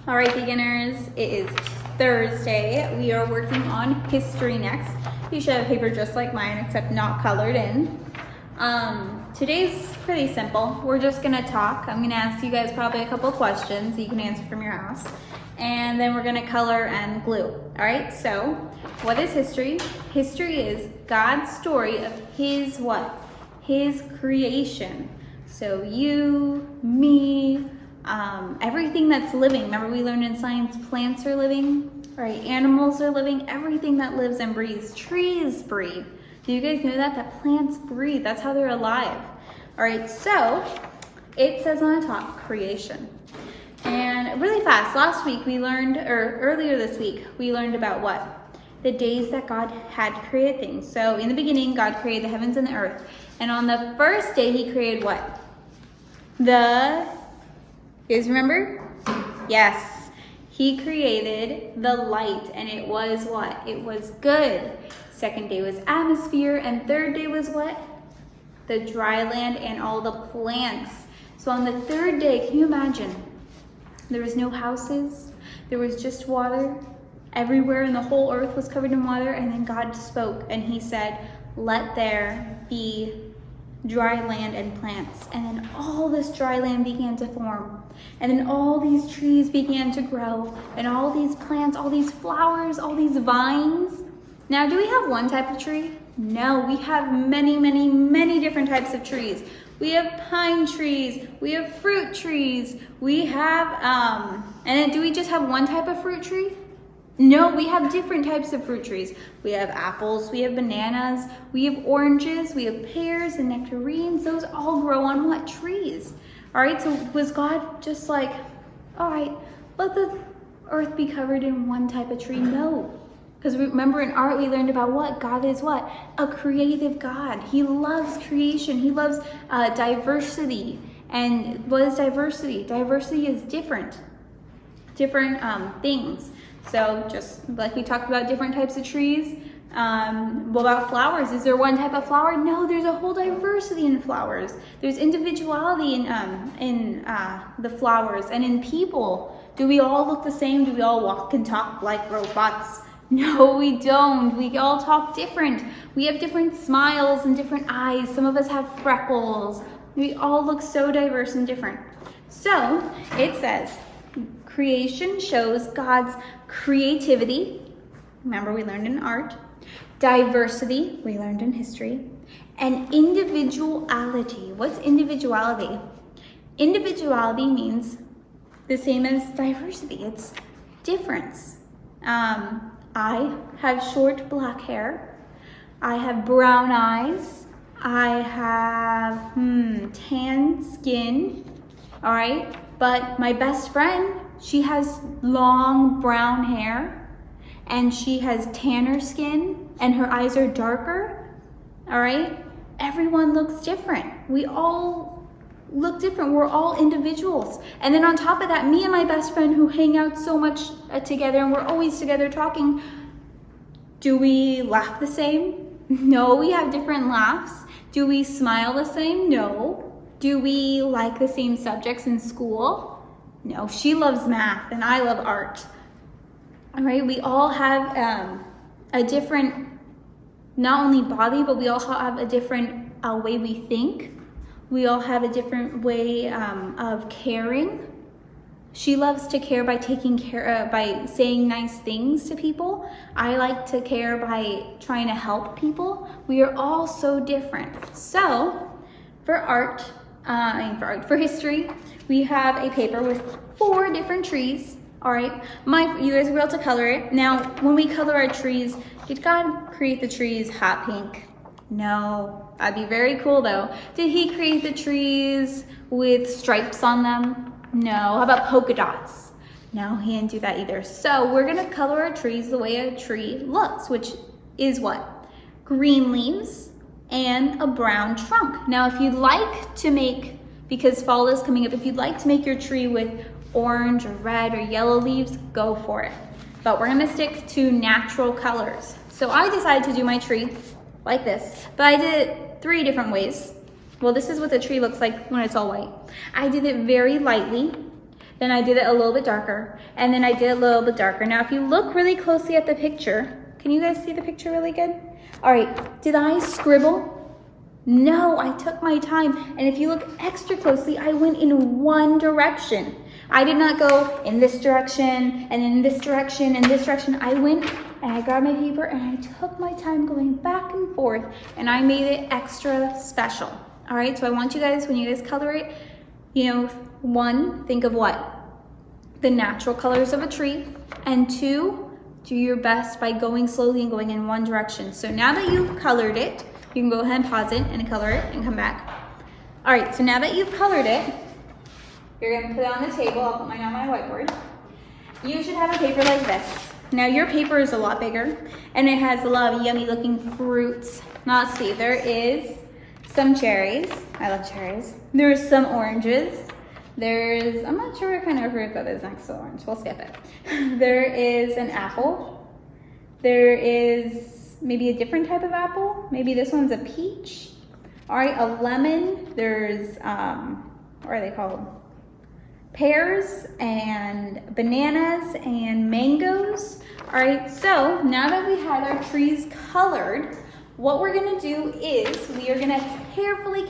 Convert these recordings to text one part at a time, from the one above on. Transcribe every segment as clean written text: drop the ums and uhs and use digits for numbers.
All right, beginners, it is Thursday. We are working on history next. You should have paper just like mine, except not colored in. Today's pretty simple. We're just gonna talk. I'm gonna ask you guys probably a couple questions that you can answer from your house. And then we're gonna color and glue. All right, so what is history? History is God's story of his what? His creation. So you, me, everything that's living. Remember we learned in science plants are living, right? Animals are living, everything that lives and breathes. Trees breathe. Do you guys know that plants breathe? That's how they're alive. All right, so it says on the top, creation. And really fast, last week we learned, or earlier this week, we learned about what? The days that God had created things. So in the beginning, God created the heavens and the earth. And on the first day, he created what? You guys remember? Yes. He created the light, and it was what? It was good. Second day was atmosphere, and third day was what? The dry land and all the plants. So on the third day, can you imagine? There was no houses. There was just water. Everywhere in the whole earth was covered in water, and then God spoke, and he said, let there be dry land and plants. And then all this dry land began to form. And then all these trees began to grow. And all these plants, all these flowers, all these vines. Now, do we have one type of tree? No, we have many, many, many different types of trees. We have pine trees, we have fruit trees, we have, and then do we just have one type of fruit tree? No, we have different types of fruit trees. We have apples, we have bananas, we have oranges, we have pears and nectarines. Those all grow on what? Trees. All right, so was God just like, all right, let the earth be covered in one type of tree? No. Because remember in art we learned about what? God is what? A creative God. He loves creation. He loves diversity. And what is diversity? Diversity is different things. So just like we talked about different types of trees, what about flowers? Is there one type of flower? No, there's a whole diversity in flowers. There's individuality in the flowers and in people. Do we all look the same? Do we all walk and talk like robots? No, we don't. We all talk different. We have different smiles and different eyes. Some of us have freckles. We all look so diverse and different. So it says, creation shows God's creativity. Remember we learned in art. Diversity, we learned in history. And individuality. What's individuality? Individuality means the same as diversity. It's difference. I have short black hair. I have brown eyes. I have tan skin. All right. But my best friend, she has long brown hair and she has tanner skin and her eyes are darker. All right. Everyone looks different. We all look different. We're all individuals. And then on top of that, me and my best friend who hang out so much together and we're always together talking, do we laugh the same? No, we have different laughs. Do we smile the same? No. Do we like the same subjects in school? No, she loves math and I love art. All right, we all have a different, not only body, but we also have a different way we think. We all have a different way of caring. She loves to care by taking care, by saying nice things to people. I like to care by trying to help people. We are all so different. So for history, we have a paper with 4 different trees. All right, you guys will be able to color it. Now, when we color our trees, did God create the trees hot pink? No, that'd be very cool though. Did he create the trees with stripes on them? No. How about polka dots? No, he didn't do that either. So we're gonna color our trees the way a tree looks, which is what? Green leaves and a brown trunk. Now, if you'd like to make, because fall is coming up, if you'd like to make your tree with orange or red or yellow leaves, go for it. But we're gonna stick to natural colors. So I decided to do my tree like this, but I did it 3 different ways. Well, this is what the tree looks like when it's all white. I did it very lightly, then I did it a little bit darker, and then I did it a little bit darker. Now, if you look really closely at the picture, can you guys see the picture really good? All right, did I scribble? No, I took my time. And if you look extra closely, I went in one direction. I did not go in this direction and in this direction and this direction. I went and I grabbed my paper and I took my time going back and forth, and I made it extra special. All right, so I want you guys, when you guys color it, you know, 1, think of what? The natural colors of a tree, and 2, do your best by going slowly and going in one direction. So now that you've colored it, you can go ahead and pause it and color it and come back. All right, so now that you've colored it, you're gonna put it on the table. I'll put mine on my whiteboard. You should have a paper like this. Now your paper is a lot bigger and it has a lot of yummy looking fruits. Now let's see, there is some cherries. I love cherries. There's some oranges. There's, I'm not sure what kind of fruit that is next to orange. We'll skip it. There is an apple. There is maybe a different type of apple. Maybe this one's a peach. All right, a lemon. There's, what are they called? Pears and bananas and mangoes. All right, so now that we have our trees colored, what we're gonna do is we are gonna carefully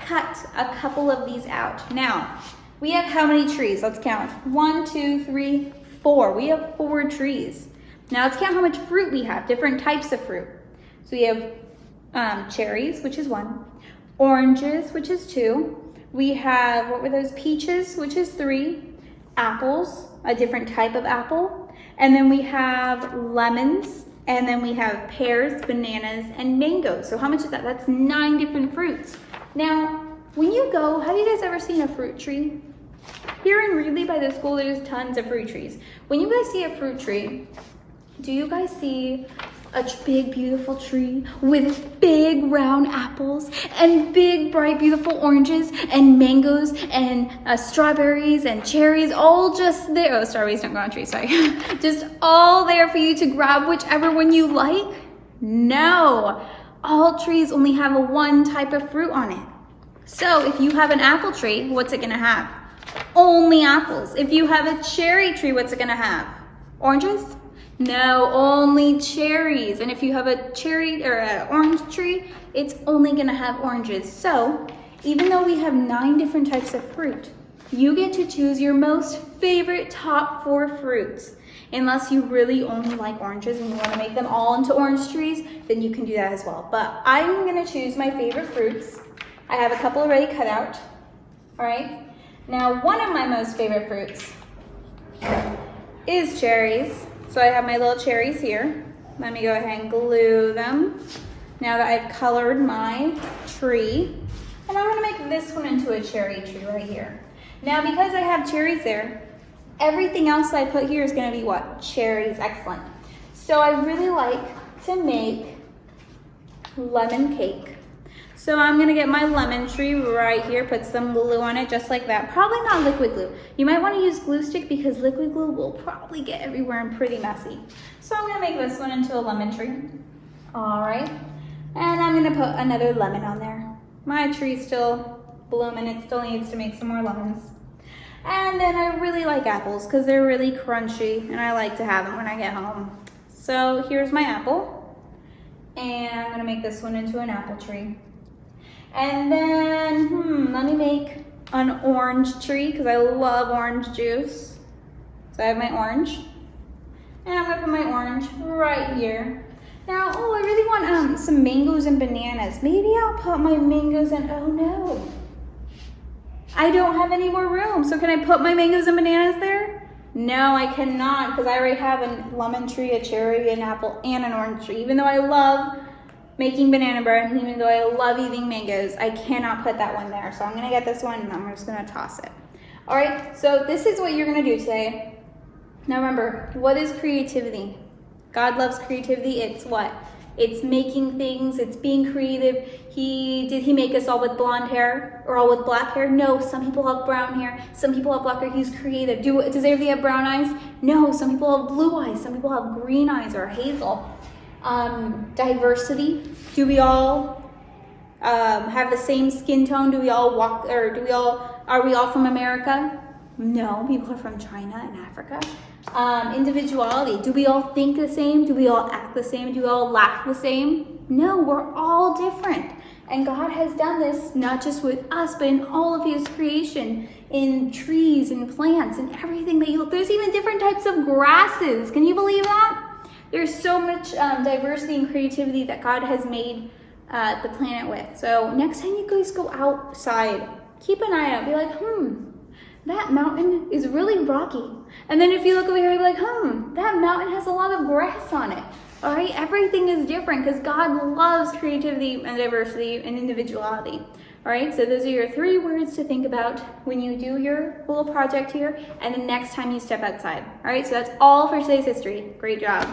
cut a couple of these out. Now, we have how many trees? Let's count. 1, 2, 3, 4. We have 4 trees. Now let's count how much fruit we have, different types of fruit. So we have cherries, which is 1, oranges, which is 2. We have, what were those, peaches, which is 3, apples, a different type of apple, and then we have lemons, and then we have pears, bananas, and mangoes. So how much is that? That's 9 different fruits. Now, when you go, have you guys ever seen a fruit tree? Here in Reedley by the school, there's tons of fruit trees. When you guys see a fruit tree, do you guys see a big, beautiful tree with big round apples and big, bright, beautiful oranges and mangoes and strawberries and cherries, all just there? Oh, strawberries don't go on trees, sorry. Just all there for you to grab whichever one you like? No, all trees only have one type of fruit on it. So if you have an apple tree, what's it gonna have? Only apples. If you have a cherry tree, what's it gonna have? Oranges? No, only cherries. And if you have a cherry or an orange tree, it's only gonna have oranges. So even though we have 9 different types of fruit, you get to choose your most favorite top 4 fruits. Unless you really only like oranges and you wanna make them all into orange trees, then you can do that as well. But I'm gonna choose my favorite fruits. I have a couple already cut out, all right? Now, one of my most favorite fruits is cherries. So I have my little cherries here. Let me go ahead and glue them. Now that I've colored my tree, and I'm gonna make this one into a cherry tree right here. Now, because I have cherries there, everything else I put here is gonna be what? Cherries, excellent. So I really like to make lemon cake. So I'm gonna get my lemon tree right here, put some glue on it just like that. Probably not liquid glue. You might wanna use glue stick because liquid glue will probably get everywhere and pretty messy. So I'm gonna make this one into a lemon tree. All right, and I'm gonna put another lemon on there. My tree's still blooming, it still needs to make some more lemons. And then I really like apples because they're really crunchy and I like to have them when I get home. So here's my apple, and I'm gonna make this one into an apple tree. And then, let me make an orange tree because I love orange juice. So I have my orange. And I'm gonna put my orange right here. Now, oh, I really want some mangoes and bananas. Maybe I'll put my mangoes in, oh no. I don't have any more room. So can I put my mangoes and bananas there? No, I cannot because I already have a lemon tree, a cherry, an apple, and an orange tree. Even though I love making banana bread, and even though I love eating mangoes, I cannot put that one there. So I'm gonna get this one and I'm just gonna toss it. All right, so this is what you're gonna do today. Now remember, what is creativity? God loves creativity. It's what? It's making things, it's being creative. Did he make us all with blonde hair or all with black hair? No, some people have brown hair, some people have black hair. He's creative. Does everybody have brown eyes? No, some people have blue eyes, some people have green eyes or hazel. Diversity. Do we all have the same skin tone? Do we all walk, or are we all from America? No, people are from China and Africa. Individuality. Do we all think the same? Do we all act the same? Do we all laugh the same? No, we're all different. And God has done this not just with us, but in all of his creation, in trees and plants and everything that you look. There's even different types of grasses. Can you believe that? There's so much diversity and creativity that God has made the planet with. So next time you guys go outside, keep an eye out. Be like, that mountain is really rocky. And then if you look over here, you'll be like, that mountain has a lot of grass on it. All right, everything is different because God loves creativity and diversity and individuality. All right, so those are your 3 words to think about when you do your little project here and the next time you step outside. All right, so that's all for today's history. Great job.